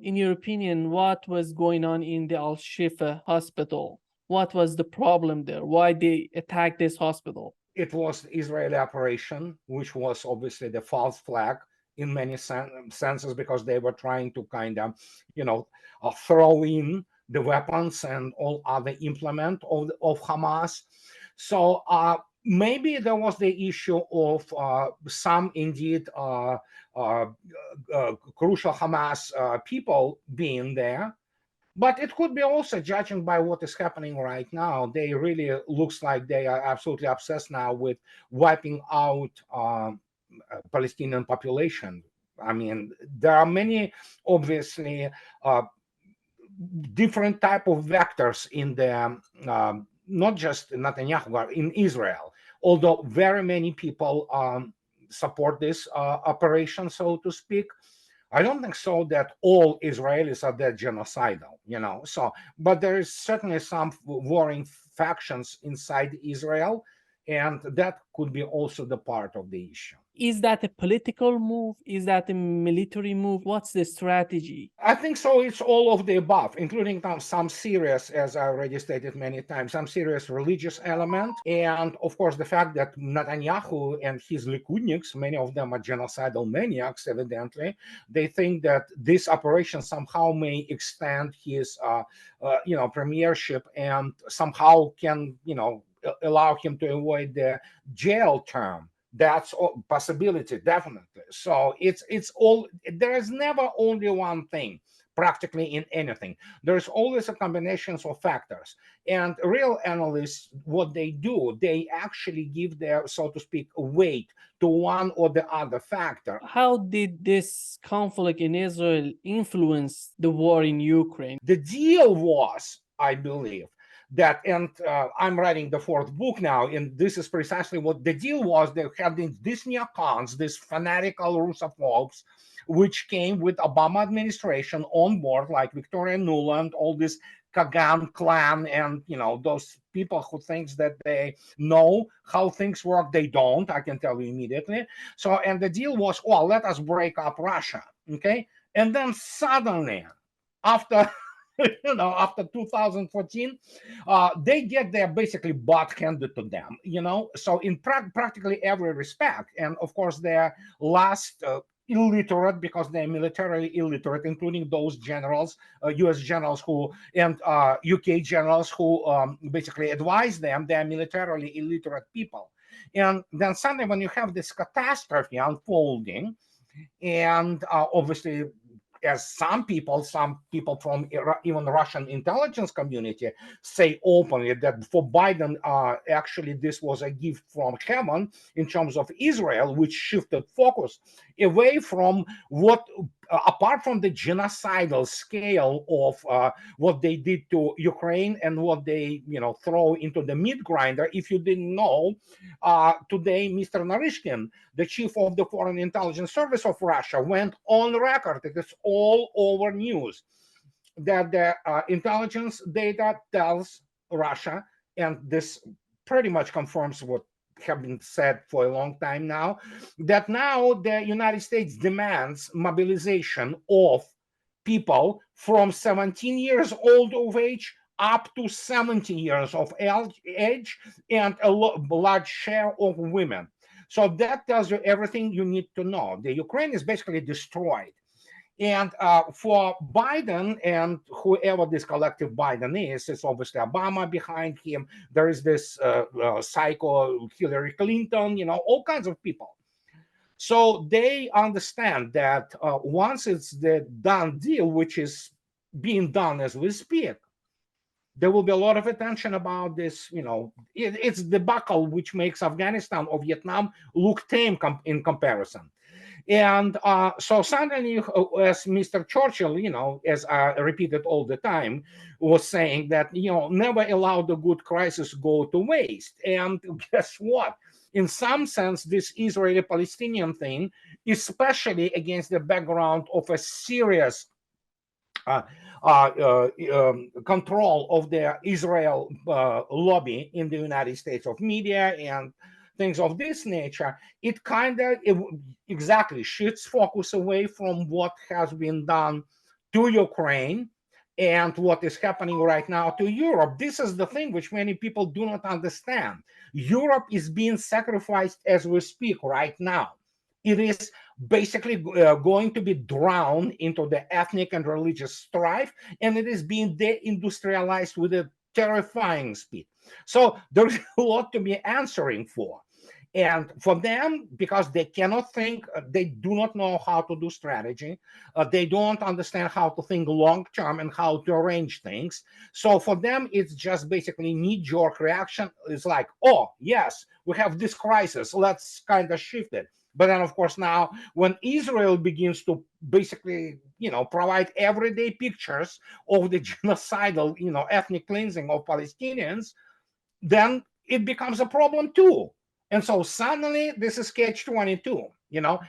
In your opinion, what was going on in the Al-Shifa hospital? What was the problem there? Why they attacked this hospital? It was the Israeli operation, which was obviously the false flag in many senses, because they were trying to kind of, throw in the weapons and all other implement of Hamas. So maybe there was the issue of some indeed uh, crucial Hamas people being there. But it could be also, judging by what is happening right now, they really looks like they are absolutely obsessed now with wiping out Palestinian population. I mean, there are many, obviously, uh, different type of vectors in the not just Netanyahu, but in Israel. Although very many people support this operation, so to speak, I don't think so that all Israelis are that genocidal. So, but there is certainly some warring factions inside Israel, and that could be also the part of the issue. Is that a political move? Is that a military move? What's the strategy? I think so. It's all of the above, including some serious, as I already stated many times, some serious religious element. And of course, the fact that Netanyahu and his Likudniks, many of them are genocidal maniacs, evidently, they think that this operation somehow may extend his, premiership, and somehow can, allow him to avoid the jail term. That's a possibility, definitely. So it's all, there is never only one thing practically in anything. There's always a combination of factors, and real analysts, what they do, they actually give their, so to speak, weight to one or the other factor. How did this conflict in Israel influence the war in Ukraine? The deal was, I believe, that, and I'm writing the fourth book now, and this is precisely what the deal was. They had these neocons, these fanatical Russophobes, which came with Obama administration on board, like Victoria Nuland, all this Kagan clan, and those people who thinks that they know how things work. They don't, I can tell you immediately. So, and the deal was, well, let us break up Russia, okay? And then suddenly, after after 2014, they get their basically butt handed to them, so in practically every respect. And of course, they're last illiterate, because they're militarily illiterate, including those generals, US generals who, and UK generals who basically advise them. They're militarily illiterate people. And then suddenly, when you have this catastrophe unfolding, and obviously, as some people from even Russian intelligence community say openly, that for Biden, actually this was a gift from heaven in terms of Israel, which shifted focus away from what, apart from the genocidal scale of what they did to Ukraine and what they throw into the meat grinder. If you didn't know, today Mr. Narishkin, the chief of the Foreign Intelligence Service of Russia, went on record, it is all over news, that the intelligence data tells Russia, and this pretty much confirms what have been said for a long time now, that now the United States demands mobilization of people from 17 years old of age up to 70 years of age, and a large share of women. So that tells you everything you need to know. The Ukraine is basically destroyed. And for Biden, and whoever this collective Biden is, it's obviously Obama behind him. There is this psycho Hillary Clinton, all kinds of people. So they understand that once it's the done deal, which is being done as we speak, there will be a lot of attention about this. It's the debacle which makes Afghanistan or Vietnam look tame in comparison. And so suddenly, as Mr. Churchill, as I repeated all the time, was saying that, never allow the good crisis go to waste. And guess what? In some sense, this Israeli-Palestinian thing, especially against the background of a serious control of the Israel lobby in the United States of media and things of this nature, it kind of exactly shifts focus away from what has been done to Ukraine and what is happening right now to Europe. This is the thing which many people do not understand. Europe is being sacrificed as we speak right now. It is basically going to be drowned into the ethnic and religious strife, and it is being deindustrialized with a terrifying speed. So there's a lot to be answering for. And for them, because they cannot think, they do not know how to do strategy, they don't understand how to think long term and how to arrange things. So for them, it's just basically knee-jerk reaction. It's like, oh, yes, we have this crisis, let's kind of shift it. But then, of course, now when Israel begins to basically, provide everyday pictures of the genocidal, ethnic cleansing of Palestinians, then it becomes a problem too. And so suddenly this is catch-22.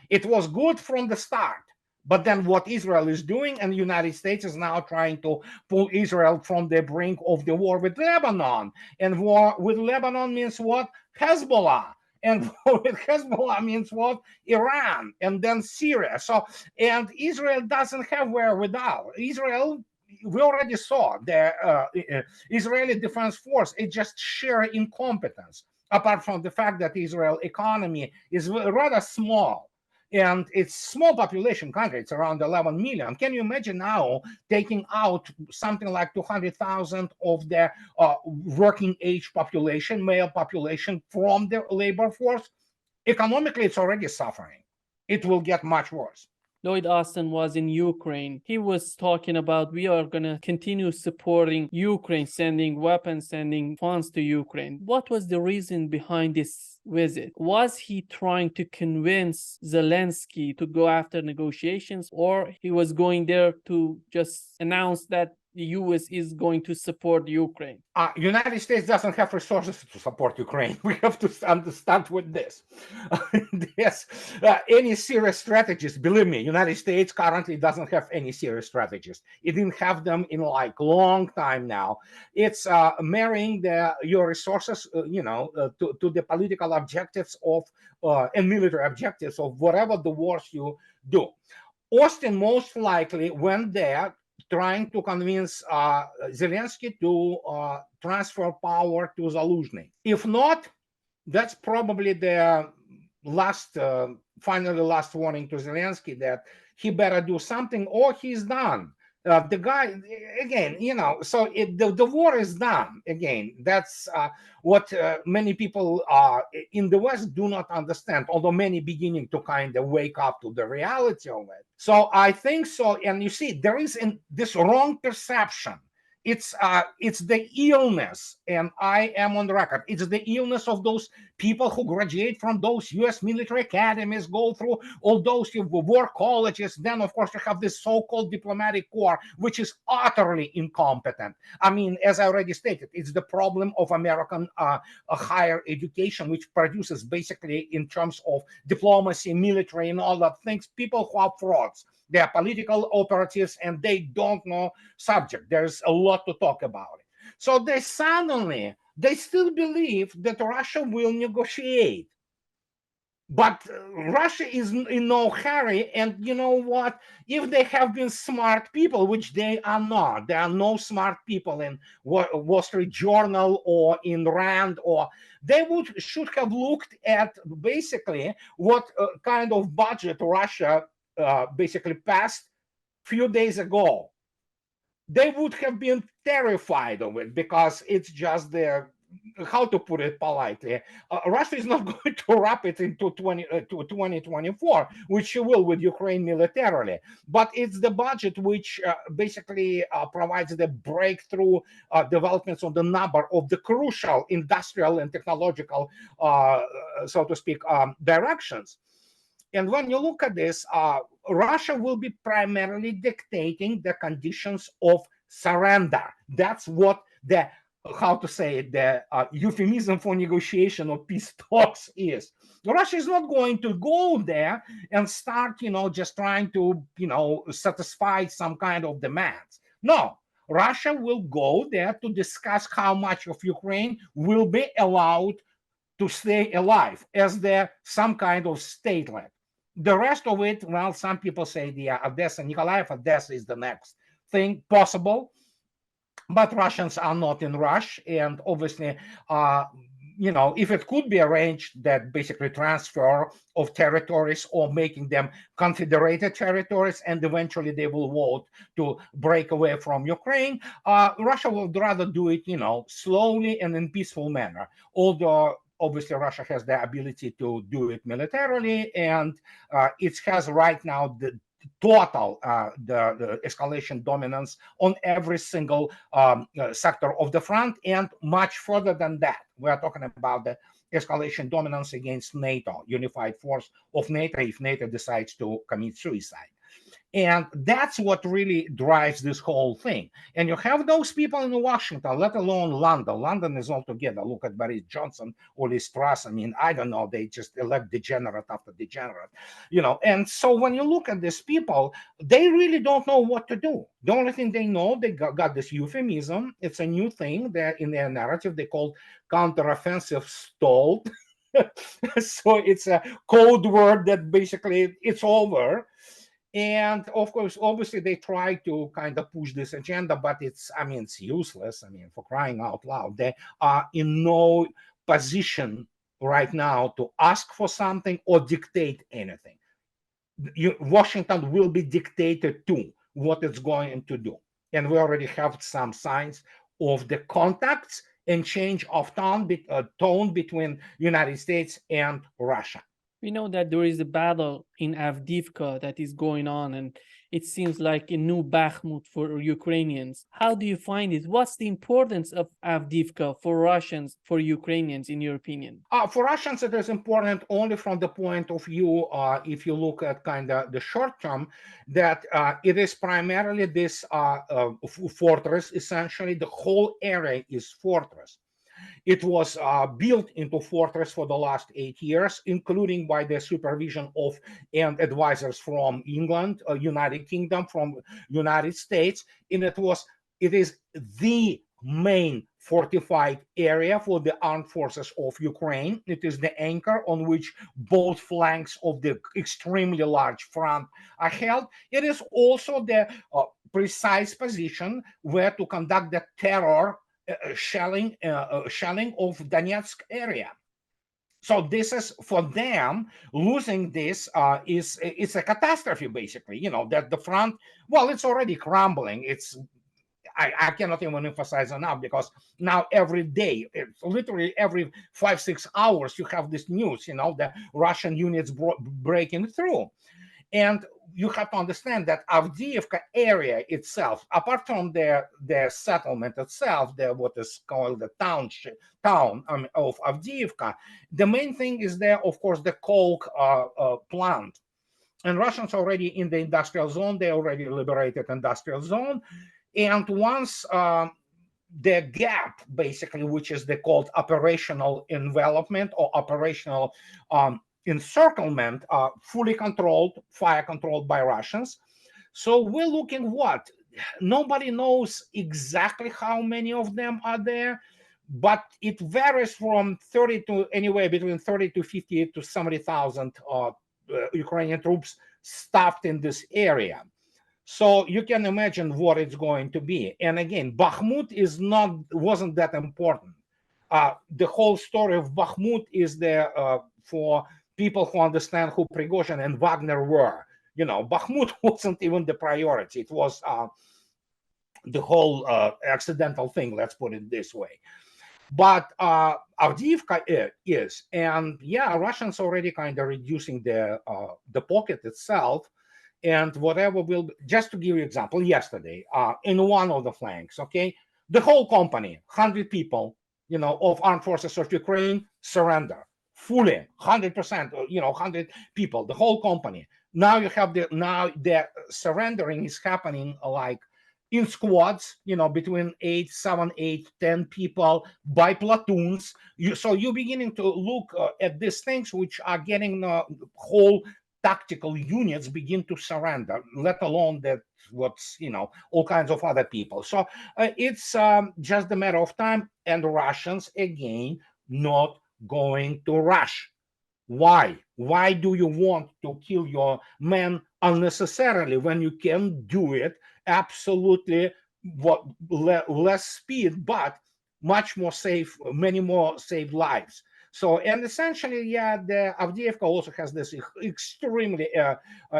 It was good from the start, but then what Israel is doing, and the United States is now trying to pull Israel from the brink of the war with Lebanon. And war with Lebanon means what? Hezbollah. And with Hezbollah means what? Iran, and then Syria. So, and Israel doesn't have wherewithal. Israel, we already saw the Israeli Defense Force, it's just sheer incompetence, apart from the fact that Israel economy is rather small. And it's small population country, it's around 11 million. Can you imagine now taking out something like 200,000 of the working age population, male population from the labor force? Economically, it's already suffering. It will get much worse. Lloyd Austin was in Ukraine. He was talking about we are going to continue supporting Ukraine, sending weapons, sending funds to Ukraine. What was the reason behind this visit? Was he trying to convince Zelensky to go after negotiations, or he was going there to just announce that the US is going to support Ukraine? United States doesn't have resources to support Ukraine. We have to understand with this. Yes, any serious strategist, believe me, United States currently doesn't have any serious strategists. It didn't have them in like long time now. It's marrying your resources, to the political objectives of and military objectives of whatever the wars you do. Austin most likely went there trying to convince Zelensky to transfer power to Zaluzhny. If not, that's probably the last warning to Zelensky that he better do something or he's done. The guy, again, so the war is done. Again, that's what many people in the West do not understand, although many beginning to kind of wake up to the reality of it. So I think so. And you see, there is this wrong perception. It's the illness, and I am on the record. It's the illness of those people who graduate from those US military academies, go through all those war colleges. Then, of course, you have this so-called diplomatic corps, which is utterly incompetent. I mean, as I already stated, it's the problem of American higher education, which produces basically in terms of diplomacy, military, and all that things, people who are frauds. They are political operatives and they don't know subject. There's a lot to talk about it. So they still believe that Russia will negotiate. But Russia is in no hurry. And you know what? If they have been smart people, which they are not, there are no smart people in Wall Street Journal or in RAND, or they should have looked at basically what kind of budget Russia basically passed a few days ago. They would have been terrified of it because it's just how to put it politely, Russia is not going to wrap it into 2024, which she will with Ukraine militarily. But it's the budget which basically provides the breakthrough developments on the number of the crucial industrial and technological, so to speak, directions. And when you look at this, Russia will be primarily dictating the conditions of surrender. That's what the euphemism for negotiation or peace talks is. Russia is not going to go there and start, just trying to, satisfy some kind of demands. No, Russia will go there to discuss how much of Ukraine will be allowed to stay alive as some kind of statelet. The rest of it, well, some people say the Odessa, Nikolaev, Odessa is the next thing possible, but Russians are not in rush, and obviously, if it could be arranged that basically transfer of territories or making them confederated territories, and eventually they will vote to break away from Ukraine, Russia would rather do it, slowly and in peaceful manner. Although obviously Russia has the ability to do it militarily, and it has right now the total the escalation dominance on every single sector of the front, and much further than that. We are talking about the escalation dominance against NATO, unified force of NATO, if NATO decides to commit suicide. And that's what really drives this whole thing. And you have those people in Washington, let alone London. London is all together. Look at Boris Johnson or Liz Truss. I mean, I don't know. They just elect degenerate after degenerate, And so when you look at these people, they really don't know what to do. The only thing they know, they got this euphemism. It's a new thing that in their narrative they call counteroffensive stalled. So it's a code word that basically it's over. And of course, obviously, they try to kind of push this agenda, but it's useless. I mean, for crying out loud, they are in no position right now to ask for something or dictate anything. Washington will be dictated to what it's going to do. And we already have some signs of the contacts and change of tone between United States and Russia. We know that there is a battle in Avdiivka that is going on, and it seems like a new Bakhmut for Ukrainians. How do you find it? What's the importance of Avdiivka for Russians, for Ukrainians, in your opinion? For Russians, it is important only from the point of view, if you look at kind of the short term, that it is primarily this fortress. Essentially, the whole area is fortress. It was built into fortress for the last 8 years, including by the supervision of and advisors from England, United Kingdom, from United States. And it is the main fortified area for the armed forces of Ukraine. It is the anchor on which both flanks of the extremely large front are held. It is also the precise position where to conduct the terror shelling of Donetsk area. So this is for them. Losing this it's a catastrophe, basically. That the front, well, it's already crumbling. I cannot even emphasize enough, because now every day, literally every 5-6 hours, you have this news. The Russian units breaking through. And you have to understand that Avdiivka area itself, apart from the settlement itself, what is called the town of Avdiivka, the main thing is there, of course, the coke plant. And Russians already in the industrial zone, they already liberated industrial zone. And once the gap, basically, which is called operational envelopment or operational encirclement, fully controlled, fire controlled by Russians. So we're looking what? Nobody knows exactly how many of them are there, but it varies from 30 to anywhere between 30 to 50 to 70,000 Ukrainian troops staffed in this area. So you can imagine what it's going to be. And again, Bakhmut wasn't that important. The whole story of Bakhmut is there for people who understand who Prigozhin and Wagner were. Bakhmut wasn't even the priority. It was the whole accidental thing, let's put it this way. But Avdiivka is, and yeah, Russians already kind of reducing the pocket itself. And whatever will be, just to give you an example, yesterday, in one of the flanks, okay, the whole company, 100 people, of armed forces of Ukraine surrender fully, 100%, 100 people, the whole company. Now you have the surrendering is happening like in squads, between 7, 8, 10 people by platoons. So you're beginning to look at these things which are getting the whole tactical units begin to surrender, let alone that all kinds of other people. So it's just a matter of time, and Russians again not going to rush. Why? Why do you want to kill your men unnecessarily when you can do it absolutely less speed, but much more safe, many more saved lives? So, and essentially, yeah, the Avdiivka also has this extremely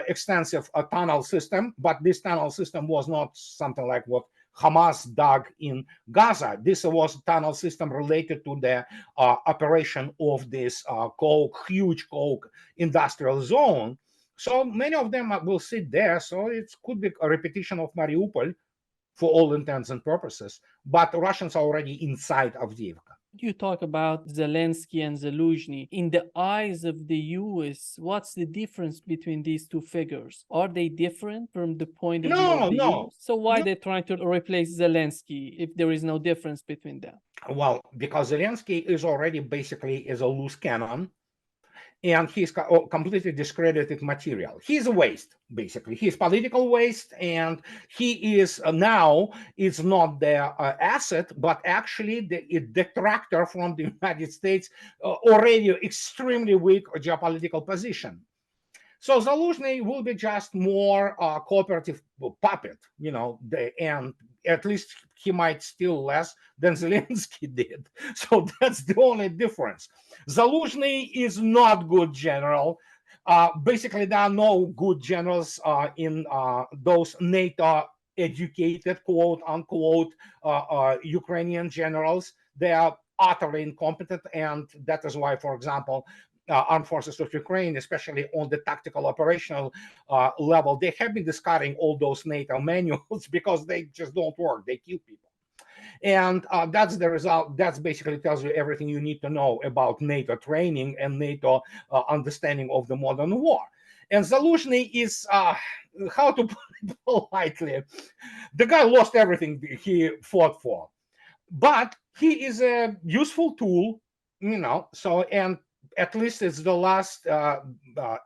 extensive tunnel system, but this tunnel system was not something like what Hamas dug in Gaza. This was a tunnel system related to the operation of this huge coke industrial zone. So many of them will sit there. So it could be a repetition of Mariupol for all intents and purposes. But Russians are already inside Avdiivka. You talk about Zelensky and Zaluzhny. In the eyes of the US, what's the difference between these two figures? Are they different from the point of view of the US? So why are they trying to replace Zelensky if there is no difference between them? Well, because Zelensky is already basically is a loose cannon, and he's completely discredited material. He's a waste, basically. He's political waste, and he is now is not the asset, but actually the detractor from the United States already extremely weak geopolitical position. So Zaluzhny will be just more cooperative puppet, and at least he might steal less than Zelensky did. So that's the only difference. Zaluzhny is not good general. Basically, there are no good generals in those NATO educated, quote unquote, Ukrainian generals. They are utterly incompetent, and that is why, for example, armed forces of Ukraine, especially on the tactical operational level, they have been discarding all those NATO manuals because they just don't work. They kill people. And that's the result. That basically tells you everything you need to know about NATO training and NATO understanding of the modern war. And Zaluzhny is, how to put it politely, the guy lost everything he fought for. But he is a useful tool, so, and at least it's the last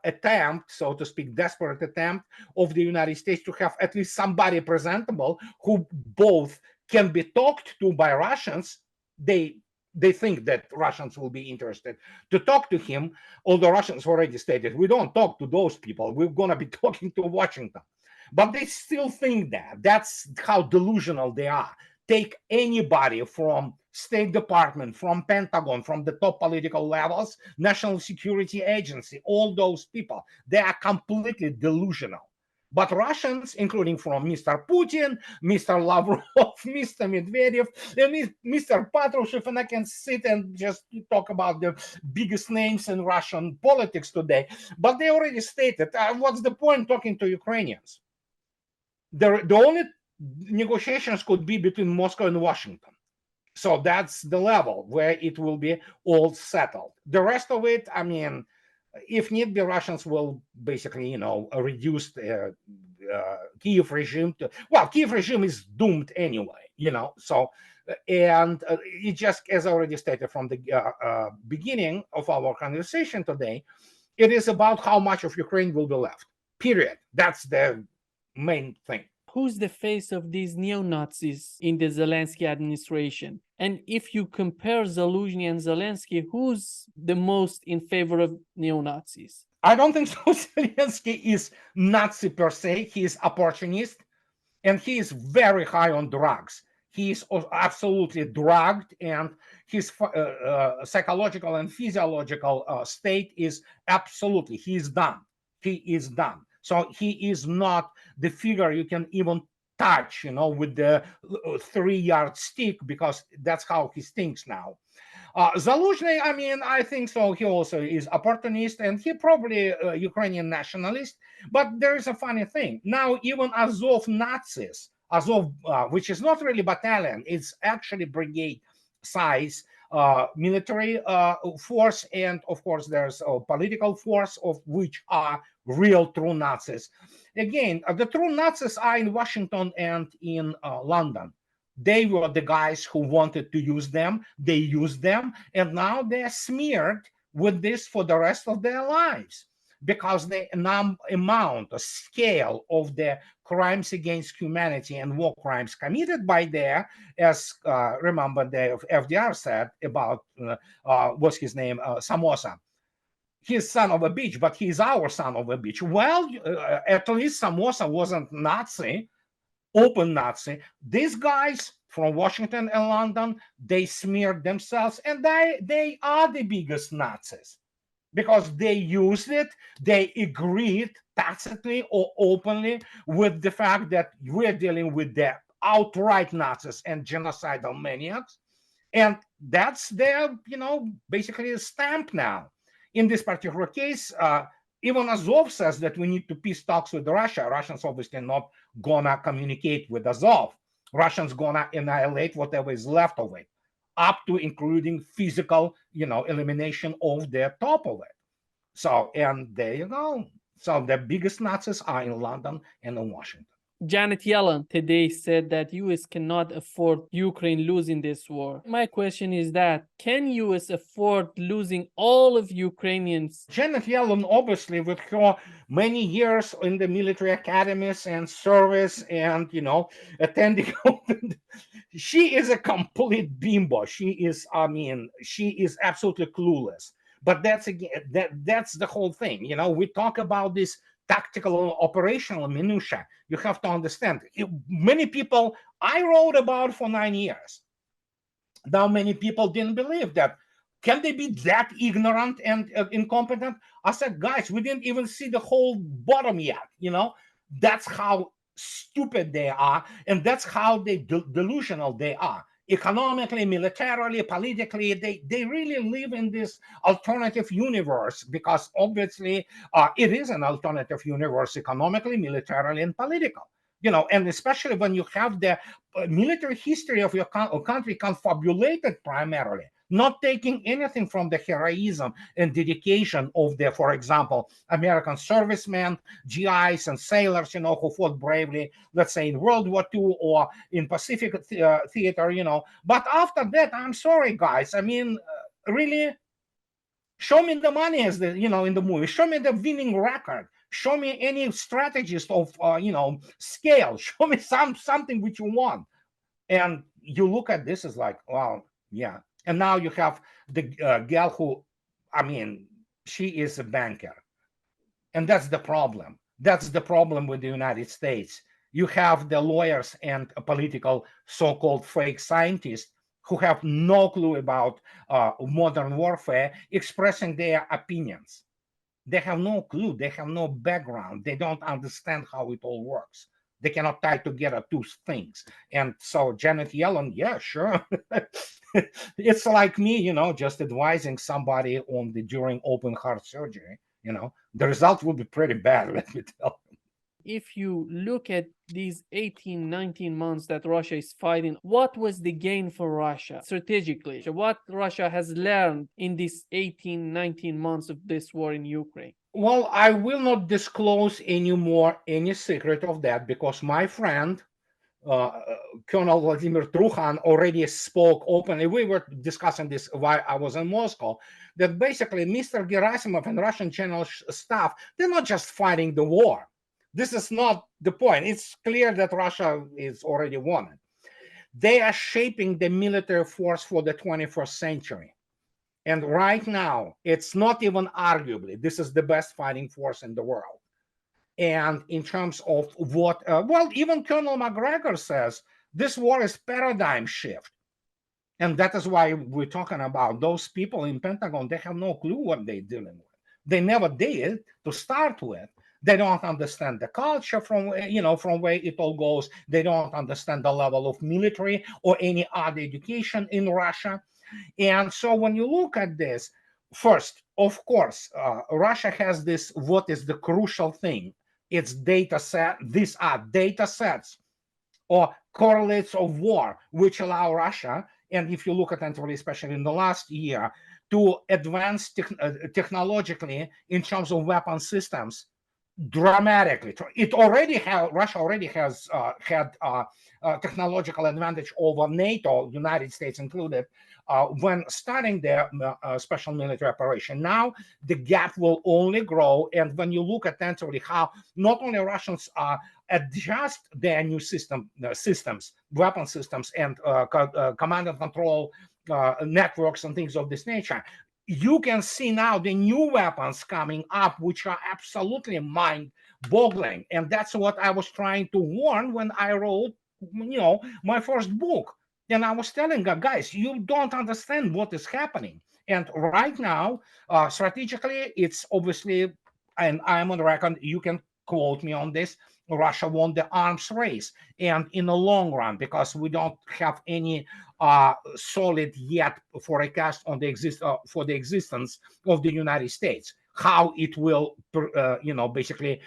attempt, so to speak, desperate attempt of the United States to have at least somebody presentable who both can be talked to by Russians. They think that Russians will be interested to talk to him, although Russians already stated, we don't talk to those people. We're going to be talking to Washington. But they still think that. That's how delusional they are. Take anybody from State Department, from Pentagon, from the top political levels, National Security Agency, all those people, they are completely delusional. But Russians, including from Mr. Putin, Mr. Lavrov, Mr. Medvedev, and Mr. Patrushev, and I can sit and just talk about the biggest names in Russian politics today, but they already stated, what's the point talking to Ukrainians? The only negotiations could be between Moscow and Washington. So that's the level where it will be all settled. The rest of it, I mean, if need be, Russians will basically, reduce the Kiev regime to, well, Kiev regime is doomed anyway, so, and it just, as already stated from the beginning of our conversation today, it is about how much of Ukraine will be left, period. That's the main thing. Who's the face of these neo-Nazis in the Zelensky administration? And if you compare Zaluzhny and Zelensky, who's the most in favor of neo-Nazis? I don't think so. Zelensky is Nazi per se. He is opportunist, and he is very high on drugs. He is absolutely drugged, and his psychological and physiological state is absolutely, he is done. He is done. So he is not the figure you can even touch, with the 3-yard stick, because that's how he stinks now. Zaluzhny, I mean, I think so. He also is opportunist, and he probably Ukrainian nationalist. But there is a funny thing. Now, even Azov Nazis, Azov, which is not really battalion, it's actually brigade size military force, and of course there's a political force, of which are real true Nazis. Again, the true Nazis are in Washington and in London. They were the guys who wanted to use them. They used them, and now they're smeared with this for the rest of their lives, because the amount, the scale of the crimes against humanity and war crimes committed by there, as remember the FDR said about, what's his name, Samosa. he's son of a bitch, but he's our son of a bitch. Well, at least Somoza wasn't Nazi, open Nazi. These guys from Washington and London, they smeared themselves, and they are the biggest Nazis because they used it, they agreed tacitly or openly with the fact that we're dealing with the outright Nazis and genocidal maniacs. And that's their, basically a stamp now. In this particular case, even Azov says that we need to peace talks with Russia. Russians obviously not gonna communicate with Azov. Russians gonna annihilate whatever is left of it, up to including physical, elimination of the top of it. So, and there you go. So the biggest Nazis are in London and in Washington. Janet Yellen today said that US cannot afford Ukraine losing this war. My question is that, can US afford losing all of Ukrainians? Janet Yellen, obviously, with her many years in the military academies and service and, attending, she is a complete bimbo. She is absolutely clueless. But that's the whole thing. We talk about this tactical operational minutia. You have to understand, many people I wrote about for 9 years. Now many people didn't believe that. Can they be that ignorant and incompetent? I said, guys, we didn't even see the whole bottom yet. That's how stupid they are, and that's how delusional they are. Economically, militarily, politically, they really live in this alternative universe, because obviously it is an alternative universe economically, militarily, and political. And especially when you have the military history of your country confabulated primarily, not taking anything from the heroism and dedication of the, for example, American servicemen, GIs, and sailors, who fought bravely, let's say in World War II or in Pacific theater, But after that, I'm sorry, guys. I mean, really, show me the money as the, in the movie. Show me the winning record. Show me any strategist of, scale. Show me something which you want. And you look at this as like, well, yeah. And now you have the gal who, she is a banker. And that's the problem. That's the problem with the United States. You have the lawyers and political so-called fake scientists who have no clue about modern warfare expressing their opinions. They have no clue. They have no background. They don't understand how it all works. They cannot tie together two things. And so Janet Yellen, yeah, sure. It's like me, just advising somebody during open heart surgery. The result will be pretty bad, let me tell you. If you look at these 18, 19 months that Russia is fighting, what was the gain for Russia strategically? What Russia has learned in these 18, 19 months of this war in Ukraine? Well, I will not disclose any secret of that, because my friend, Colonel Vladimir Trukhan, already spoke openly. We were discussing this while I was in Moscow, that basically Mr. Gerasimov and Russian general staff, they're not just fighting the war. This is not the point. It's clear that Russia is already won it. They are shaping the military force for the 21st century. And right now, it's not even arguably, this is the best fighting force in the world. And in terms of what, even Colonel McGregor says, this war is paradigm shift. And that is why we're talking about those people in Pentagon. They have no clue what they're dealing with. They never did to start with. They don't understand the culture from where it all goes. They don't understand the level of military or any other education in Russia. And so when you look at this, first, of course, Russia has this, what is the crucial thing? It's data set. These are data sets or correlates of war, which allow Russia, and if you look at it, especially in the last year, to advance technologically in terms of weapon systems dramatically. Russia already has had technological advantage over NATO, United States included, when starting their special military operation. Now the gap will only grow, and when you look at attentively how not only Russians adjust their new systems, weapon systems, and command and control networks and things of this nature, you can see now the new weapons coming up, which are absolutely mind-boggling. And that's what I was trying to warn when I wrote, my first book. And I was telling guys, you don't understand what is happening. And right now, strategically, it's obviously, and I'm on record, you can quote me on this, Russia won the arms race. And in the long run, because we don't have any solid yet forecast on for the existence of the United States, how it will, basically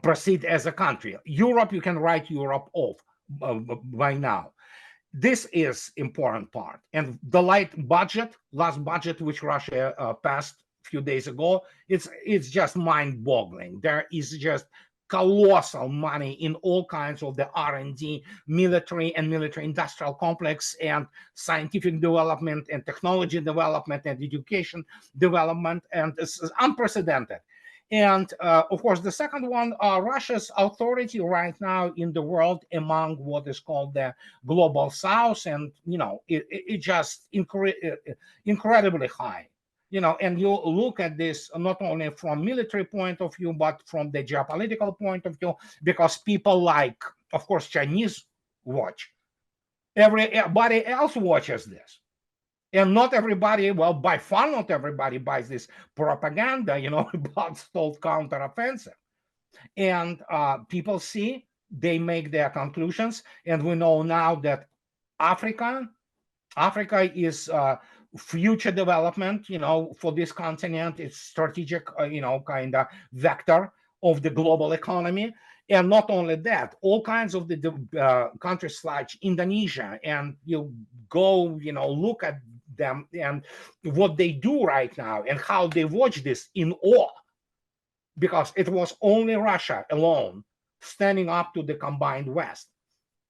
proceed as a country. Europe, you can write Europe off by now. This is important part. And the last budget which Russia passed a few days ago, it's just mind-boggling. There is just colossal money in all kinds of the R&D, military and military industrial complex, and scientific development and technology development and education development, and this is unprecedented. And of course, the second one, Russia's authority right now in the world among what is called the global south, and it just incredibly high. And you look at this not only from military point of view, but from the geopolitical point of view, because people like, of course, Chinese watch. Everybody else watches this. And not everybody, well, by far not everybody buys this propaganda, about stalled counteroffensive. And people see, they make their conclusions. And we know now that Africa is future development, for this continent. It's strategic, kind of vector of the global economy. And not only that, all kinds of the countries like Indonesia, and you go, look at them and what they do right now and how they watch this in awe, because it was only Russia alone standing up to the combined West.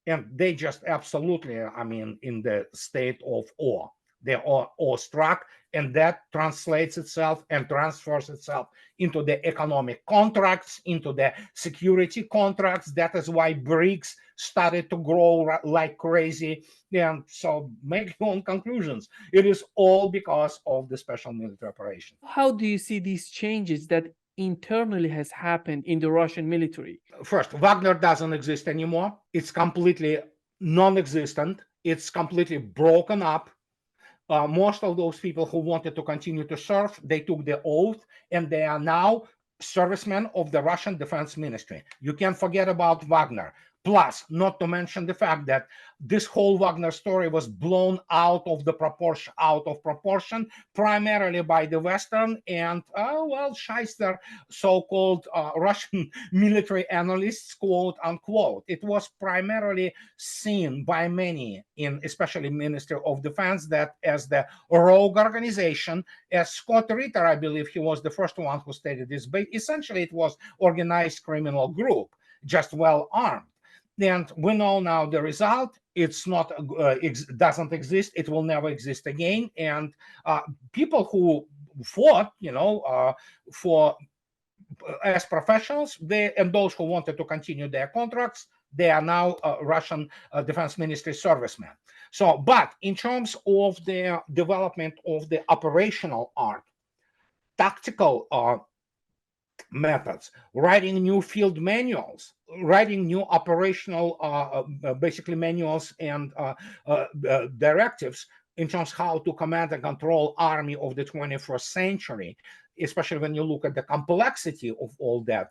And they just absolutely, in the state of awe. They're awestruck, and that translates itself and transfers itself into the economic contracts, into the security contracts. That is why BRICS started to grow like crazy. And so make your own conclusions. It is all because of the special military operation. How do you see these changes that internally has happened in the Russian military? First, Wagner doesn't exist anymore. It's completely non-existent. It's completely broken up. Most of those people who wanted to continue to serve, they took the oath, and they are now servicemen of the Russian Defense Ministry. You can't forget about Wagner. Plus, not to mention the fact that this whole Wagner story was blown out of proportion, primarily by the Western and, shyster, so-called Russian military analysts, quote unquote. It was primarily seen by many, especially Ministry of Defense, that as the rogue organization, as Scott Ritter, I believe he was the first one who stated this, but essentially it was organized criminal group, just well armed. And we know now the result. It's not, doesn't exist. It will never exist again. And people who fought, for as professionals, and those who wanted to continue their contracts, they are now Russian Defense Ministry servicemen. So, but in terms of the development of the operational art, tactical methods, writing new field manuals, writing new operational basically manuals and directives in terms of how to command and control army of the 21st century, especially when you look at the complexity of all that.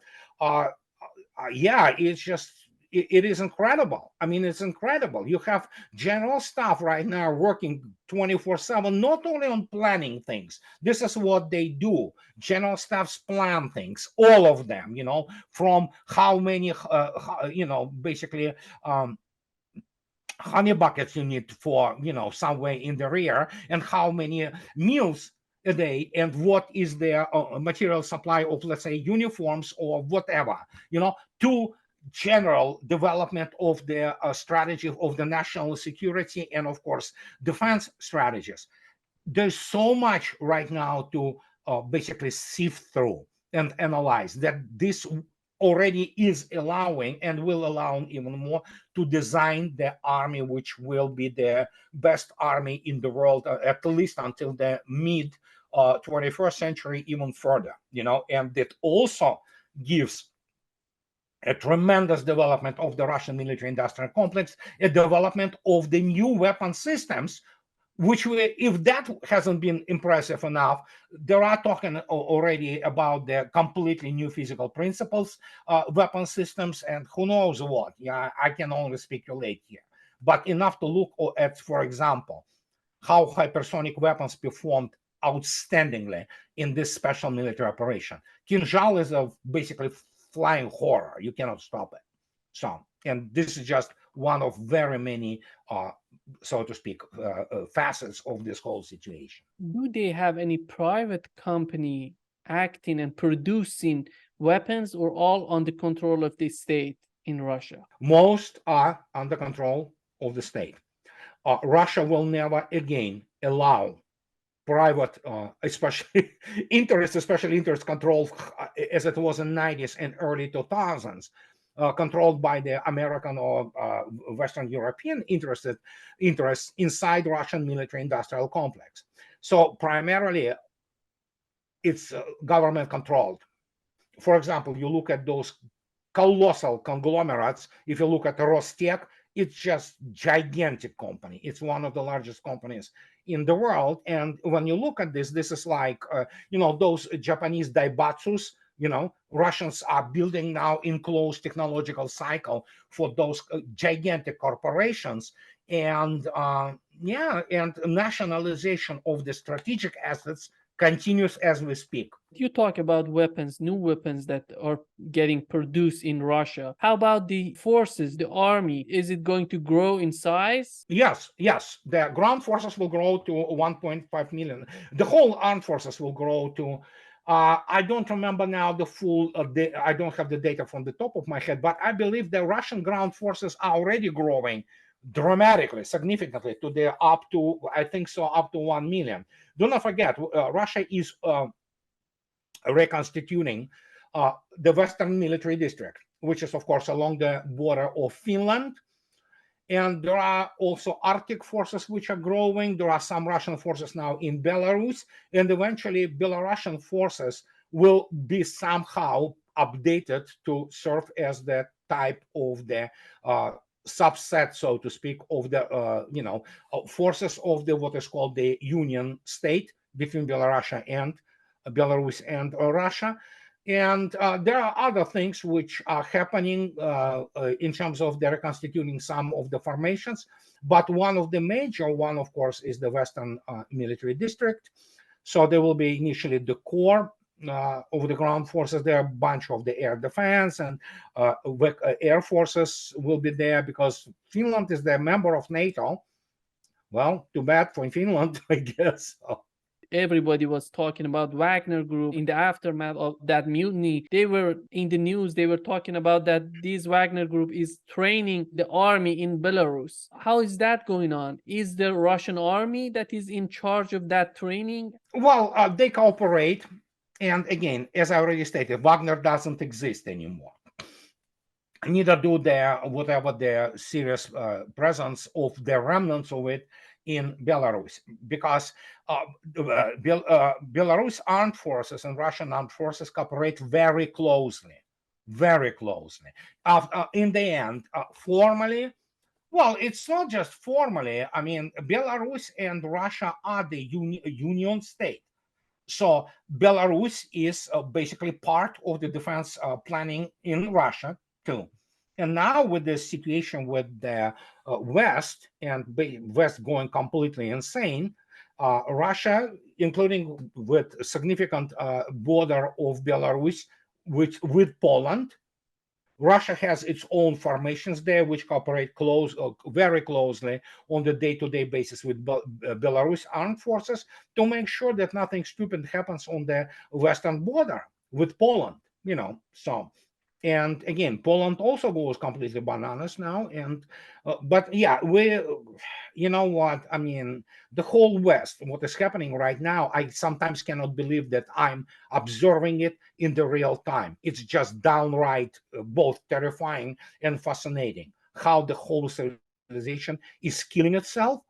It's just, it is incredible. It's incredible. You have general staff right now working 24/7, not only on planning things. This is what they do. General staffs plan things, all of them, from how many, basically, honey buckets you need for, somewhere in the rear, and how many meals a day, and what is their material supply of, let's say, uniforms or whatever, to general development of the strategy of the national security and, of course, defense strategies. There's so much right now to basically sift through and analyze, that this already is allowing and will allow even more to design the army, which will be the best army in the world, at least until the mid 21st century, even further, and it also gives a tremendous development of the Russian military industrial complex, a development of the new weapon systems, which if that hasn't been impressive enough, there are talking already about the completely new physical principles, weapon systems, and who knows what. Yeah, I can only speculate here, but enough to look at, for example, how hypersonic weapons performed outstandingly in this special military operation. Kinzhal is a basically flying horror. You cannot stop it. So, and this is just one of very many, so to speak, facets of this whole situation. Do they have any private company acting and producing weapons, or all under control of the state in Russia? Most are under control of the state. Russia will never again allow private, especially interest control, as it was in the 90s and early 2000s, controlled by the American or Western European interests inside Russian military industrial complex. So primarily, it's government controlled. For example, you look at those colossal conglomerates. If you look at Rostec, it's just gigantic company. It's one of the largest companies in the world. And when you look at this is like, those Japanese Daibatsus, Russians are building now in closed technological cycle for those gigantic corporations. And and nationalization of the strategic assets continues as we speak. You talk about weapons, new weapons that are getting produced in Russia. How about the forces, the army? Is it going to grow in size? Yes. The ground forces will grow to 1.5 million. The whole armed forces will grow to, I don't remember now the full, I don't have the data from the top of my head, but I believe the Russian ground forces are already growing dramatically, significantly to up to 1 million. Do not forget, Russia is reconstituting the Western Military District, which is, of course, along the border of Finland. And there are also Arctic forces which are growing. There are some Russian forces now in Belarus. And eventually, Belarusian forces will be somehow updated to serve as the type of the subset, so to speak, of the forces of the what is called the Union State between Belarus and Russia. And there are other things which are happening in terms of the reconstituting some of the formations. But one of the major one, of course, is the Western Military District. So there will be initially the core of the ground forces. There are a bunch of the air defense and air forces will be there because Finland is the member of NATO. Well, too bad for Finland, I guess. Everybody was talking about Wagner Group in the aftermath of that mutiny. They were in the news. They were talking about that this Wagner Group is training the army in Belarus. How is that going on? Is the Russian army that is in charge of that training? Well, they cooperate. And again, as I already stated, Wagner doesn't exist anymore. Neither do whatever the serious presence of the remnants of it in Belarus, because Belarus armed forces and Russian armed forces cooperate very closely. In the end, formally, well, it's not just formally. I mean, Belarus and Russia are the union state. So Belarus is basically part of the defense planning in Russia too. And now with the situation with the West and West going completely insane, Russia, including with significant border of Belarus with Poland, Russia has its own formations there, which cooperate very closely on the day-to-day basis with Belarus armed forces to make sure that nothing stupid happens on the western border with Poland. So And again, Poland also goes completely bananas now. And but yeah, you know what? I mean, the whole West, what is happening right now, I sometimes cannot believe that I'm observing it in the real time. It's just downright both terrifying and fascinating how the whole civilization is killing itself.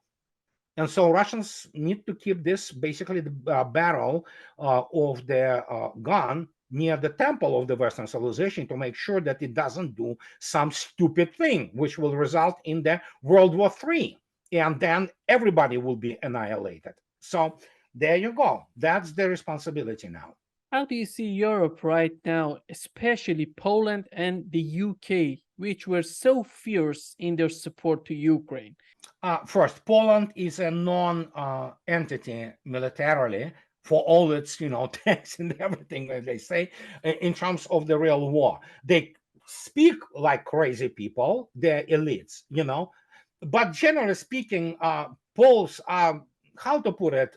And so Russians need to keep this basically the barrel of their gun near the temple of the Western civilization to make sure that it doesn't do some stupid thing, which will result in the World War III. And then everybody will be annihilated. So there you go. That's the responsibility now. How do you see Europe right now, especially Poland and the UK, which were so fierce in their support to Ukraine? First, Poland is a non-entity militarily for all its, tanks and everything that they say in terms of the real war. They speak like crazy people. They're elites, But generally speaking, Poles are, how to put it,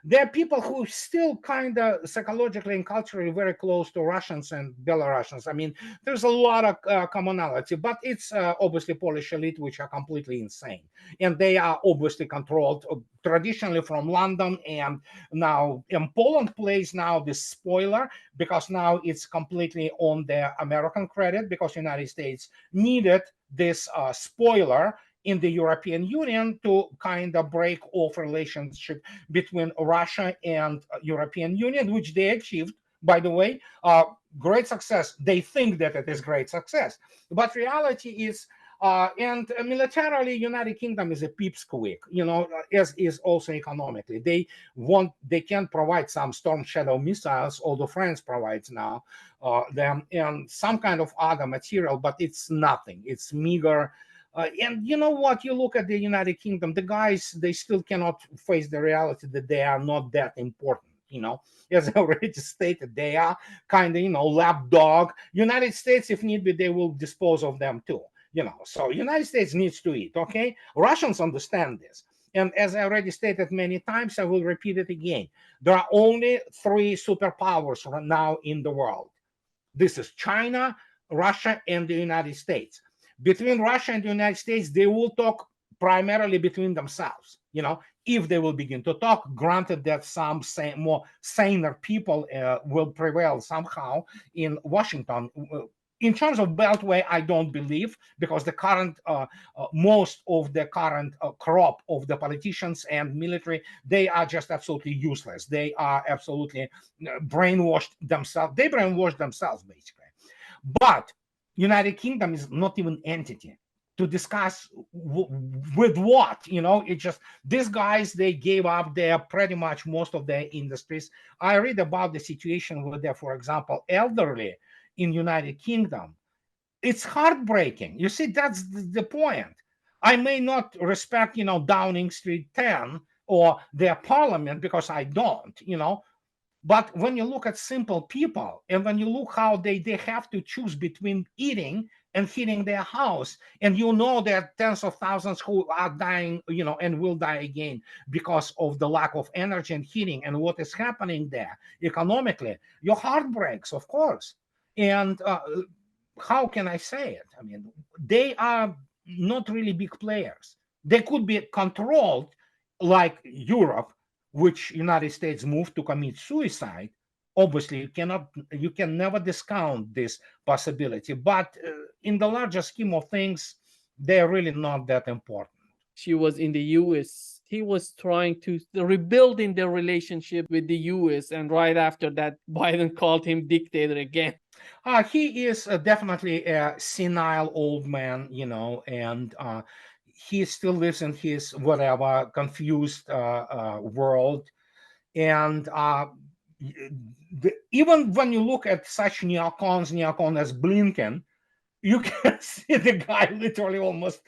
they're people who still kind of psychologically and culturally very close to Russians and Belarusians. I mean, there's a lot of commonality, but it's obviously Polish elite, which are completely insane. And they are obviously controlled traditionally from London. And now, and Poland plays now this spoiler because now it's completely on the American credit because United States needed this spoiler in the European Union to kind of break off relationship between Russia and European Union, which they achieved, by the way. Great success. They think that it is great success, but reality is, and militarily, United Kingdom is a pipsqueak, as is also economically. They can provide some Storm Shadow missiles, although France provides now them, and some kind of other material, but it's nothing. It's meager. And you know what? You look at the United Kingdom, the guys, they still cannot face the reality that they are not that important. As I already stated, they are kind of, lapdog. United States, if need be, they will dispose of them too. So United States needs to eat. Okay, Russians understand this. And as I already stated many times, I will repeat it again. There are only three superpowers right now in the world. This is China, Russia, and the United States. Between Russia and the United States, they will talk primarily between themselves. If they will begin to talk, granted that some more saner people will prevail somehow in Washington. In terms of Beltway, I don't believe, because the current, most of the current crop of the politicians and military, they are just absolutely useless. They are absolutely brainwashed themselves. They brainwashed themselves, basically. But United Kingdom is not even entity to discuss with what. It just, these guys, they gave up their pretty much most of their industries. I read about the situation with their, for example, elderly in United Kingdom. It's heartbreaking. You see, that's the point. I may not respect, Downing Street 10 or their parliament, because I don't, but when you look at simple people, and when you look how they have to choose between eating and heating their house, and there are tens of thousands who are dying, and will die again because of the lack of energy and heating and what is happening there economically, your heart breaks, of course. And how can I say it? I mean, they are not really big players. They could be controlled like Europe, which United States moved to commit suicide. Obviously, you can never discount this possibility. But in the larger scheme of things, they're really not that important. She was in the US. He was trying to rebuilding their relationship with the US, and right after that, Biden called him dictator again. He is definitely a senile old man, and he still lives in his whatever confused world. And even when you look at such neocons as Blinken, you can see the guy literally almost,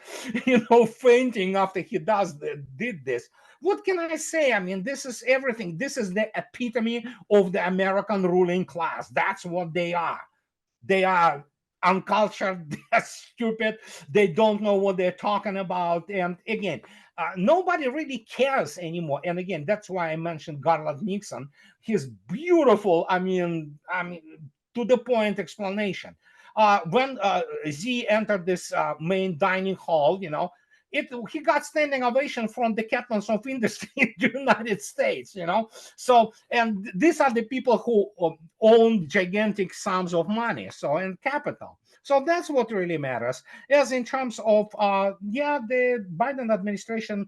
fainting after he did this. What can I say? I mean, this is everything. This is the epitome of the American ruling class. That's what they are. They are uncultured, they're stupid, they don't know what they're talking about. And again, nobody really cares anymore. And again, that's why I mentioned Garland Nixon. He's beautiful. I mean, to the point explanation. When Z entered this main dining hall, he got standing ovation from the captains of industry in the United States, So, and these are the people who own gigantic sums of money, and capital. So that's what really matters. As in terms of, the Biden administration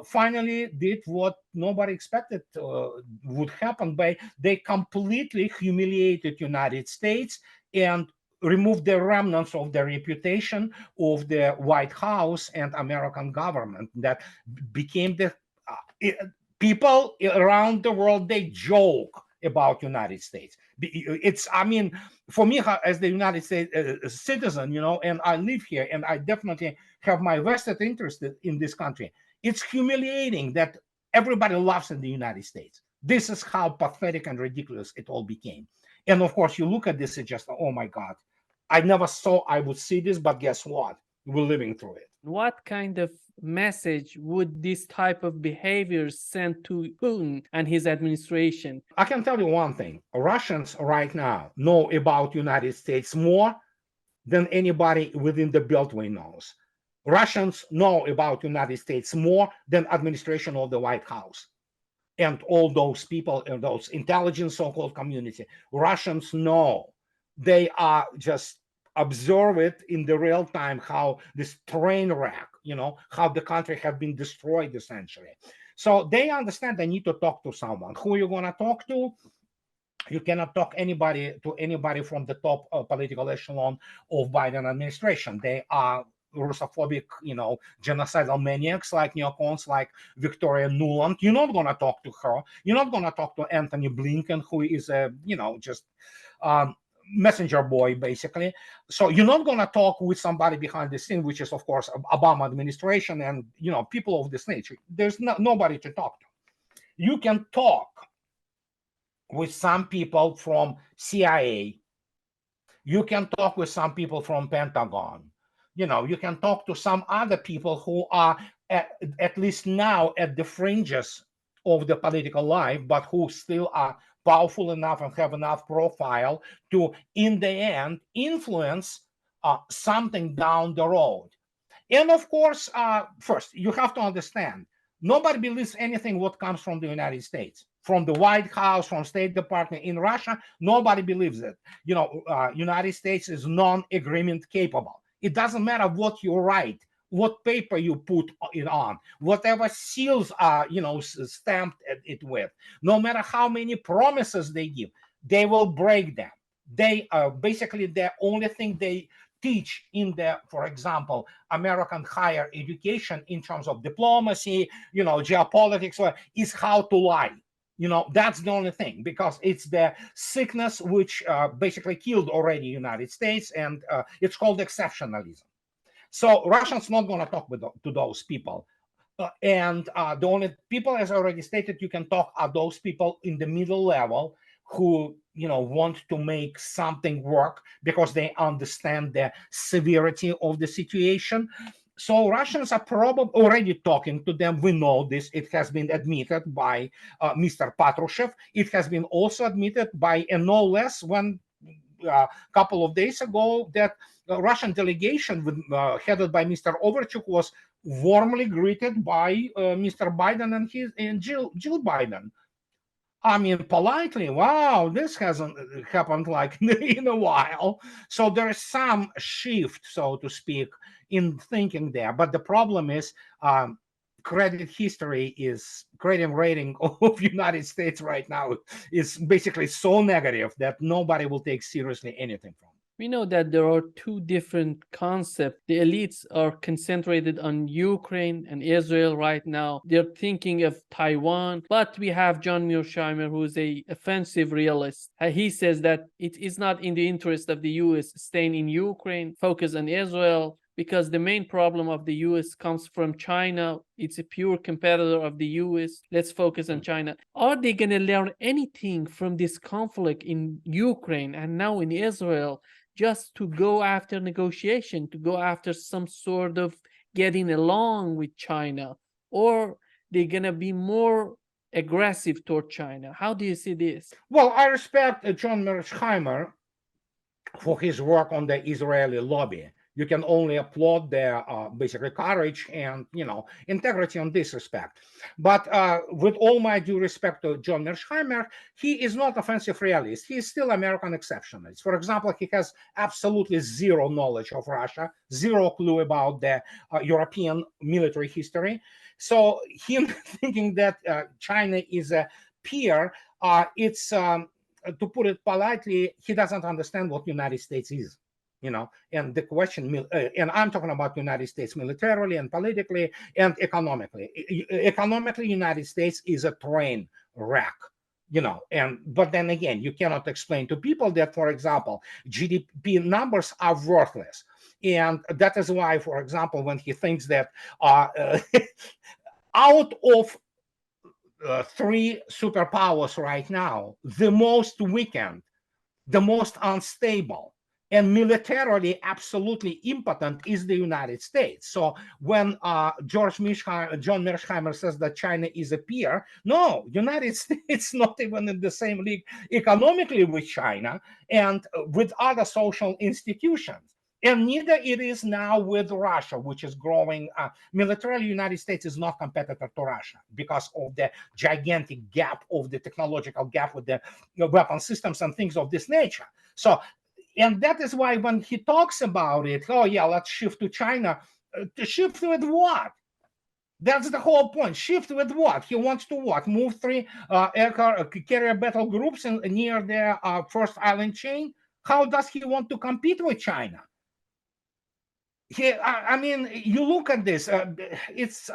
finally did what nobody expected would happen. They completely humiliated United States and removed the remnants of the reputation of the White House and American government that became the people around the world. They joke about United States. For me as the United States citizen, and I live here, and I definitely have my vested interest in this country. It's humiliating that everybody loves in the United States. This is how pathetic and ridiculous it all became. And of course, you look at this and just, oh my God, I never saw I would see this, but guess what? We're living through it. What kind of message would this type of behavior send to Putin and his administration? I can tell you one thing. Russians right now know about United States more than anybody within the Beltway knows. Russians know about United States more than administration of the White House and all those people in those intelligence so-called community. Russians know. They are just observe it in the real time, how this train wreck, how the country has been destroyed essentially. So they understand they need to talk to someone. Who are you going to talk to? You cannot talk to anybody from the top political echelon of Biden administration. They are Russophobic, genocidal maniacs like neocons, like Victoria Nuland. You're not going to talk to her. You're not going to talk to Anthony Blinken, who is a, just messenger boy, basically. So you're not going to talk with somebody behind the scene, which is, of course, Obama administration and, people of this nature. There's nobody to talk to. You can talk with some people from CIA. You can talk with some people from Pentagon. You can talk to some other people who are at least now at the fringes of the political life, but who still are powerful enough and have enough profile to, in the end, influence something down the road. And of course, first, you have to understand, nobody believes anything what comes from the United States, from the White House, from State Department. In Russia, nobody believes it. United States is non-agreement capable. It doesn't matter what you write, what paper you put it on, whatever seals are, stamped it with, no matter how many promises they give, they will break them. They are basically the only thing they teach in the, for example, American higher education in terms of diplomacy, geopolitics, is how to lie. That's the only thing, because it's the sickness which basically killed already United States, and it's called exceptionalism. So Russians not going to talk to those people. And the only people, as I already stated, you can talk are those people in the middle level who, want to make something work because they understand the severity of the situation. So Russians are probably already talking to them. We know this. It has been admitted by Mr. Patrushev. It has been also admitted by, and no less, when a couple of days ago, that Russian delegation headed by Mr. Overchuk was warmly greeted by Mr. Biden and Jill Biden. I mean, politely, wow, this hasn't happened like in a while. So there is some shift, so to speak, in thinking there. But the problem is credit rating of United States right now is basically so negative that nobody will take seriously anything from it. We know that there are two different concepts. The elites are concentrated on Ukraine and Israel right now. They're thinking of Taiwan. But we have John Mearsheimer, who is an offensive realist. He says that it is not in the interest of the U.S. staying in Ukraine, focus on Israel, because the main problem of the U.S. comes from China. It's a pure competitor of the U.S. Let's focus on China. Are they going to learn anything from this conflict in Ukraine and now in Israel, just to go after negotiation, to go after some sort of getting along with China? Or they're going to be more aggressive toward China? How do you see this? Well, I respect John Mearsheimer for his work on the Israeli lobby. You can only applaud their basically courage and integrity on this respect. But with all my due respect to John Mearsheimer, he is not offensive realist. He is still American exceptionalist. For example, he has absolutely zero knowledge of Russia, zero clue about the European military history. So him thinking that China is a peer, it's to put it politely, he doesn't understand what United States is. And the question, and I'm talking about United States militarily and politically and economically. Economically, United States is a train wreck. But then again, you cannot explain to people that, for example, GDP numbers are worthless. And that is why, for example, when he thinks that out of three superpowers right now, the most weakened, the most unstable, and militarily absolutely impotent is the United States. So when John Mearsheimer says that China is a peer, no, United States not even in the same league economically with China and with other social institutions. And neither it is now with Russia, which is growing. Militarily, United States is not competitor to Russia because of the gigantic gap of the technological gap with the weapon systems and things of this nature. So, and that is why when he talks about it, oh yeah, let's shift to China. To shift with what? That's the whole point. Shift with what? He wants to what? Move three carrier battle groups near their first island chain? How does he want to compete with China? You look at this. It's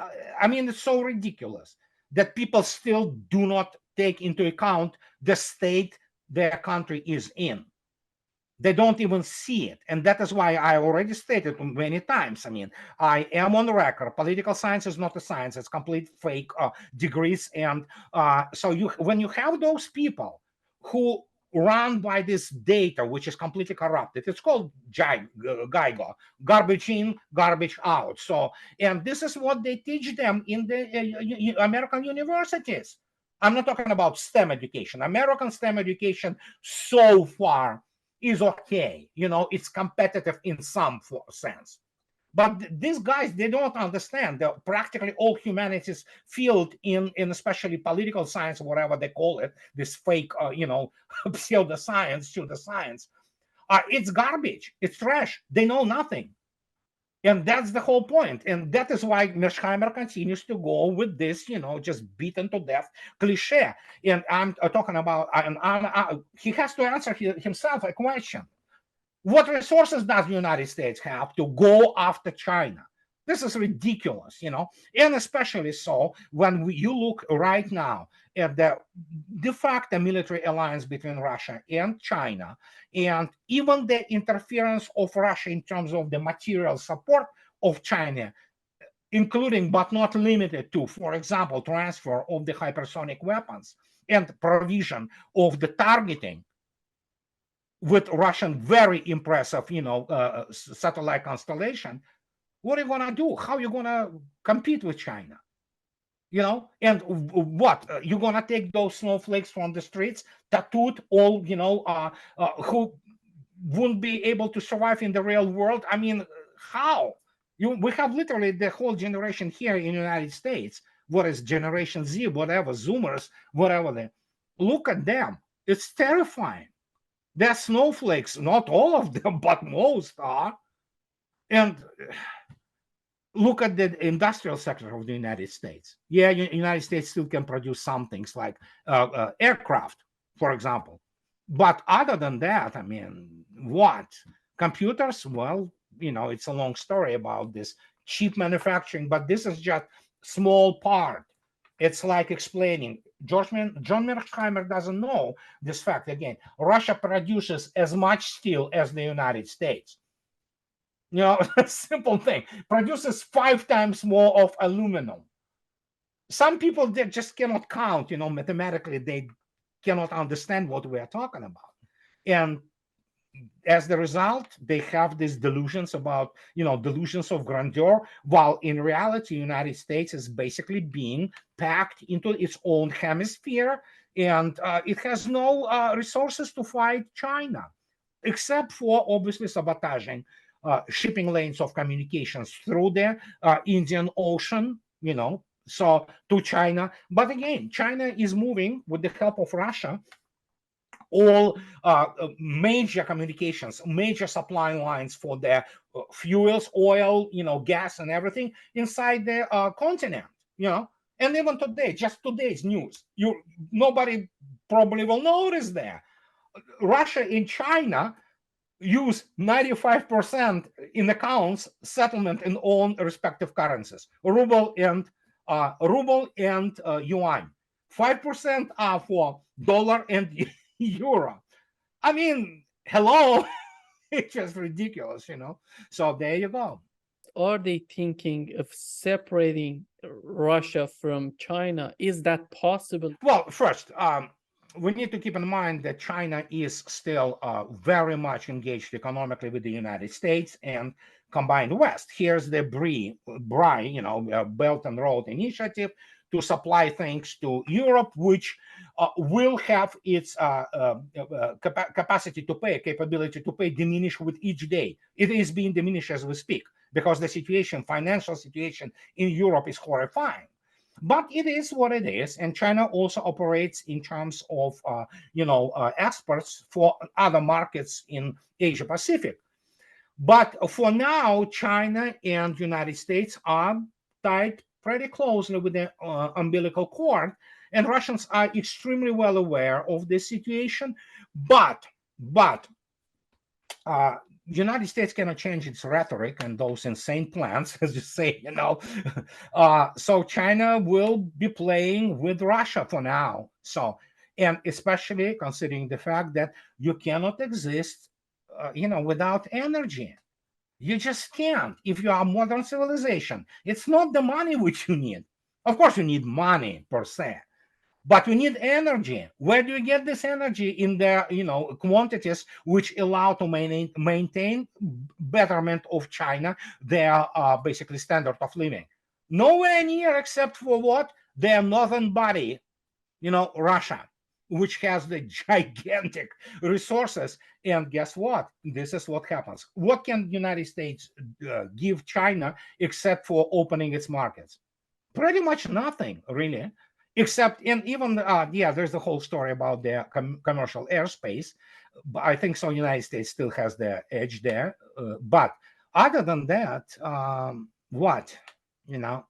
so ridiculous that people still do not take into account the state their country is in. They don't even see it. And that is why I already stated many times. I am on the record. Political science is not a science. It's complete fake degrees. And so when you have those people who run by this data, which is completely corrupted, it's called GIGO, garbage in, garbage out. So, and this is what they teach them in the American universities. I'm not talking about STEM education. American STEM education so far is okay. It's competitive in some sense. But these guys, they don't understand that practically all humanities field in especially political science, whatever they call it, this fake, pseudoscience, it's garbage. It's trash. They know nothing. And that's the whole point. And that is why Mearsheimer continues to go with this, just beaten to death cliche. And I'm talking about, he has to answer himself a question. What resources does the United States have to go after China? This is ridiculous, and especially so when you look right now at the de facto military alliance between Russia and China, and even the interference of Russia in terms of the material support of China, including but not limited to, for example, transfer of the hypersonic weapons and provision of the targeting with Russian very impressive, satellite constellation. What are you going to do? How are you going to compete with China? And what? You're going to take those snowflakes from the streets, tattooed, all, who wouldn't be able to survive in the real world? How? We have literally the whole generation here in the United States. What is Generation Z, whatever, Zoomers, whatever they look at them. It's terrifying. They're snowflakes, not all of them, but most are. And look at the industrial sector of the United States. Yeah, the United States still can produce some things like aircraft, for example. But other than that, what? Computers? Well, it's a long story about this cheap manufacturing, but this is just small part. It's like explaining. John Mearsheimer doesn't know this fact. Again, Russia produces as much steel as the United States. Simple thing. Produces 5 times more of aluminum. Some people, they just cannot count, mathematically, they cannot understand what we are talking about. And as the result, they have these delusions about, delusions of grandeur, while in reality, United States is basically being packed into its own hemisphere, and it has no resources to fight China. except for obviously sabotaging shipping lanes of communications through the Indian Ocean, so to China. But again, China is moving with the help of Russia all major communications, major supply lines for their fuels, oil, gas and everything inside the continent, and even today, just today's news, nobody probably will notice that Russia and China use 95% in accounts settlement in own respective currencies, ruble and yuan. 5% are for dollar and euro. I mean, hello, it's just ridiculous, So there you go. Are they thinking of separating Russia from China? Is that possible? Well, first, we need to keep in mind that China is still very much engaged economically with the United States and combined West. Here's the Belt and Road Initiative to supply things to Europe, which will have its capacity to pay, capability to pay diminish with each day. It is being diminished as we speak because the financial situation in Europe is horrifying. But it is what it is, and China also operates in terms of, exports for other markets in Asia Pacific. But for now, China and United States are tied pretty closely with the umbilical cord, and Russians are extremely well aware of this situation. But United States cannot change its rhetoric and those insane plans, as you say, so China will be playing with Russia for now. So, and especially considering the fact that you cannot exist, without energy. You just can't. If you are modern civilization, it's not the money which you need. Of course, you need money per se, but we need energy. Where do you get this energy? In the quantities which allow to maintain betterment of China, their basically standard of living. Nowhere near, except for what? Their northern body, Russia, which has the gigantic resources. And guess what? This is what happens. What can the United States give China except for opening its markets? Pretty much nothing, really. Except, and even there's the whole story about the commercial airspace. But I think so United States still has the edge there, but other than that, what,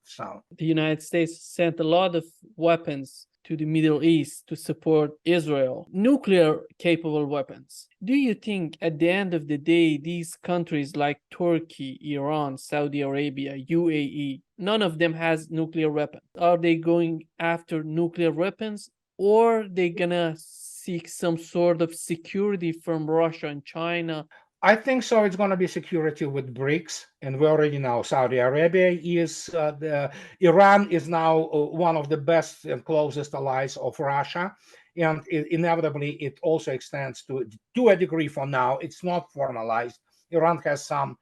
so the United States sent a lot of weapons to the Middle East to support Israel, nuclear capable weapons. Do you think at the end of the day, these countries like Turkey, Iran, Saudi Arabia, UAE, none of them has nuclear weapons? Are they going after nuclear weapons, or they gonna seek some sort of security from Russia and China? I think so. It's going to be security with BRICS, and we already know Saudi Arabia is Iran is now one of the best and closest allies of Russia, and inevitably it also extends to a degree. For now, it's not formalized. Iran has some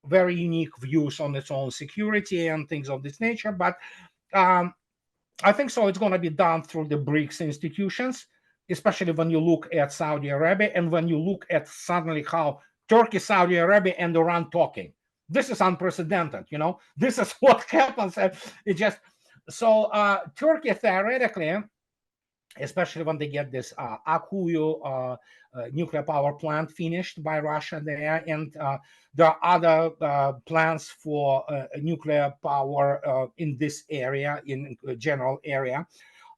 very unique views on its own security and things of this nature, but I think so. It's going to be done through the BRICS institutions, especially when you look at Saudi Arabia and when you look at suddenly how Turkey, Saudi Arabia, and Iran talking. This is unprecedented, This is what happens. It just so Turkey theoretically, especially when they get this Akuyu nuclear power plant finished by Russia there, and there are other plans for nuclear power in this area, in general area.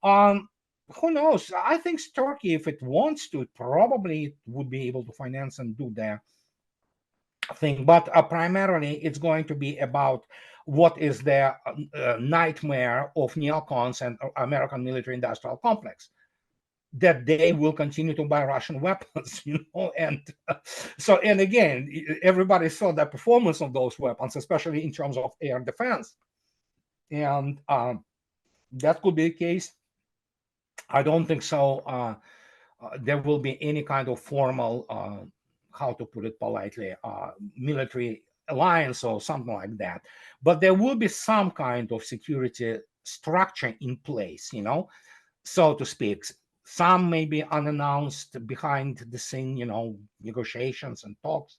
Who knows? I think Turkey, if it wants to, probably would be able to finance and do their thing. But primarily, it's going to be about what is the nightmare of neocons and American military-industrial complex, that they will continue to buy Russian weapons, and and again, everybody saw the performance of those weapons, especially in terms of air defense, and that could be the case. I don't think so. There will be any kind of formal, how to put it politely, military alliance or something like that. But there will be some kind of security structure in place, so to speak, some may be unannounced behind the scene, negotiations and talks.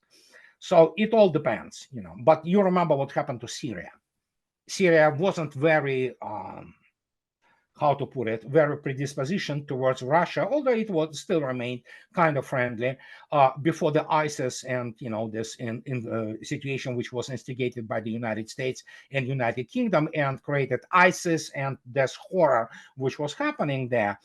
So it all depends, But you remember what happened to Syria. Syria wasn't very, how to put it, very predisposition towards Russia, although it would still remain kind of friendly before the ISIS and this in situation which was instigated by the United States and United Kingdom and created ISIS and this horror which was happening there.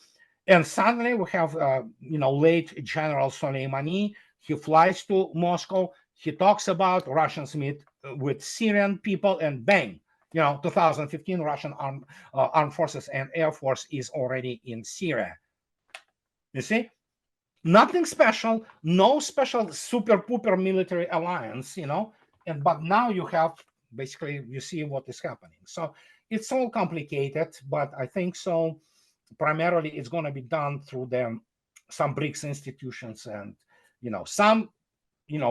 And suddenly we have late General Soleimani. He flies to Moscow. He talks about Russians meet with Syrian people, and bang, 2015 Russian armed forces and air force is already in Syria. You see, nothing special, no special super pooper military alliance, but now you have basically, you see what is happening. So it's all complicated, but I think so. Primarily, it's going to be done through some BRICS institutions and some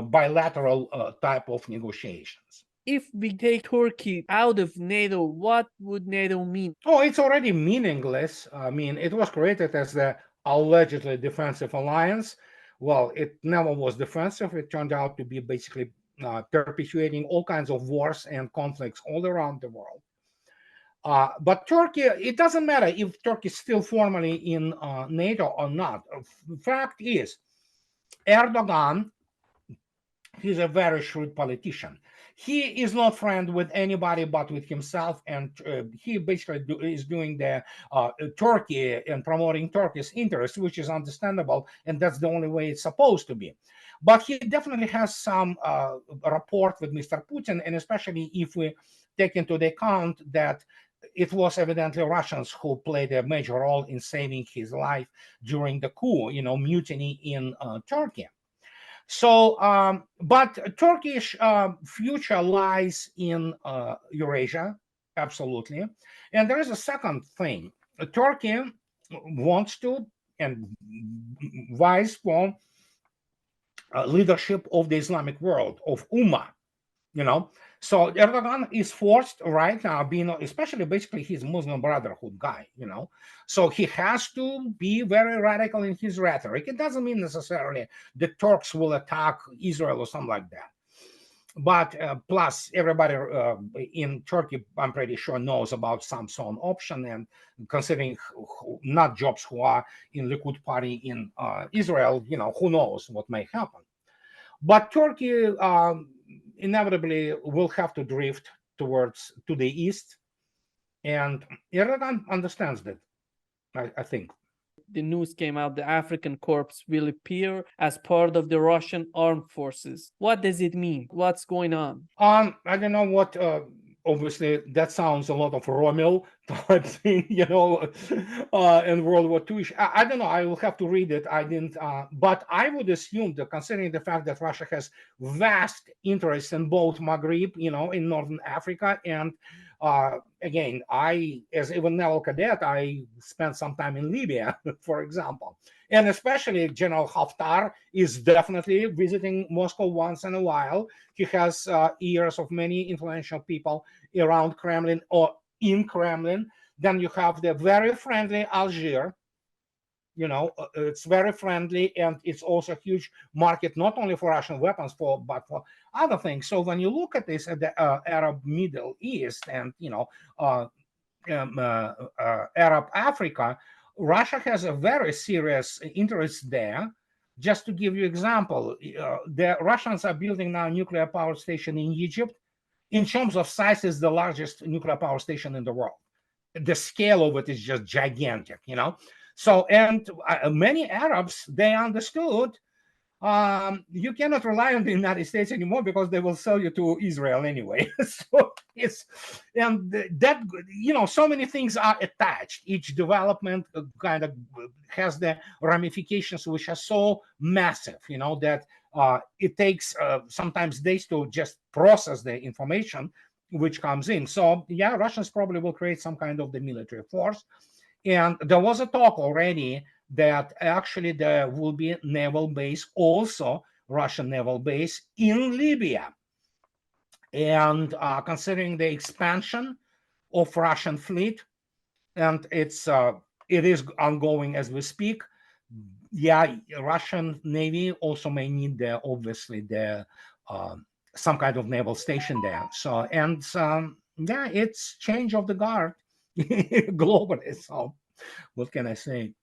bilateral type of negotiations. If we take Turkey out of NATO, what would NATO mean? Oh, it's already meaningless. I mean, it was created as the allegedly defensive alliance. Well, it never was defensive. It turned out to be basically perpetuating all kinds of wars and conflicts all around the world. But Turkey, it doesn't matter if Turkey is still formally in NATO or not. The fact is, Erdogan, he's a very shrewd politician. He is not friend with anybody but with himself, and he basically is doing the Turkey and promoting Turkey's interests, which is understandable, and that's the only way it's supposed to be. But he definitely has some rapport with Mr. Putin, and especially if we take into account that it was evidently Russians who played a major role in saving his life during the coup, mutiny in Turkey. So, but Turkish future lies in Eurasia, absolutely. And there is a second thing. Turkey wants to and vies for leadership of the Islamic world, of Ummah, So Erdogan is forced right now, being especially basically his Muslim Brotherhood guy, So he has to be very radical in his rhetoric. It doesn't mean necessarily the Turks will attack Israel or something like that. But plus, everybody in Turkey, I'm pretty sure, knows about Samson option, and considering not Jobs who are in Likud party in Israel, who knows what may happen. But Turkey inevitably will have to drift to the east, and Erdogan understands that, I think. The news came out the African Corps will appear as part of the Russian armed forces. What does it mean? What's going on? I don't know what. Obviously, that sounds a lot of Rommel type thing, in World War II. I don't know. I will have to read it. I didn't, but I would assume that, considering the fact that Russia has vast interests in both Maghreb, in Northern Africa, and again, as even naval cadet, I spent some time in Libya, for example. And especially General Haftar is definitely visiting Moscow once in a while. He has ears of many influential people around Kremlin or in Kremlin. Then you have the very friendly Algiers. It's very friendly, and it's also a huge market, not only for Russian weapons, but for other things. So when you look at this at the Arab Middle East and Arab Africa, Russia has a very serious interest there. Just to give you an example, the Russians are building now a nuclear power station in Egypt. In terms of size, is the largest nuclear power station in the world. The scale of it is just gigantic, So, and many Arabs, they understood you cannot rely on the United States anymore because they will sell you to Israel anyway. So that so many things are attached. Each development kind of has the ramifications which are so massive, that it takes sometimes days to just process the information which comes in. So yeah, Russians probably will create some kind of the military force. And there was a talk already that actually there will be a naval base, also Russian naval base in Libya. And considering the expansion of Russian fleet and its it is ongoing as we speak. Yeah, Russian Navy also may need obviously some kind of naval station there. So, and yeah, it's change of the guard globally. So what can I say?